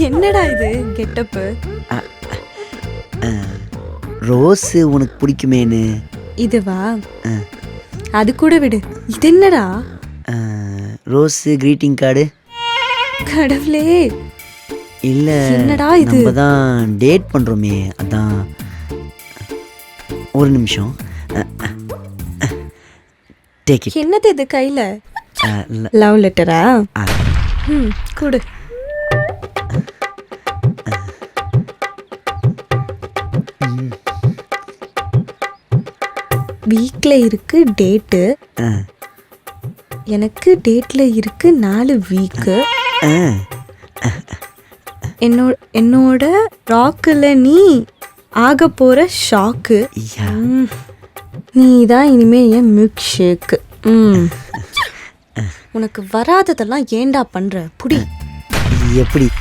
என்னடா இது getup? Rose உனக்கு பிடிக்குமேனு. இதுவா? அது கூட விடு. இது என்னடா? Rose greeting card. கடவுளே, இல்ல என்னடா இது? நம்ம தான் டேட் பண்றோமே, அதான். ஒரு நிமிஷம். Take it. என்னது இது கையில? லவ் லெட்டரா? கொடு. வீக்ல இருக்கு டேட்டு. எனக்கு டேட்ல இருக்கு 4 வீக்கு. என்னோட ராக்குல நீ ஆக போற ஷாக்கு. நீ தான் இனிமே என் மில்க் ஷேக்கு. உனக்கு வராததெல்லாம் ஏண்டா பண்ற? புடி. எப்படி?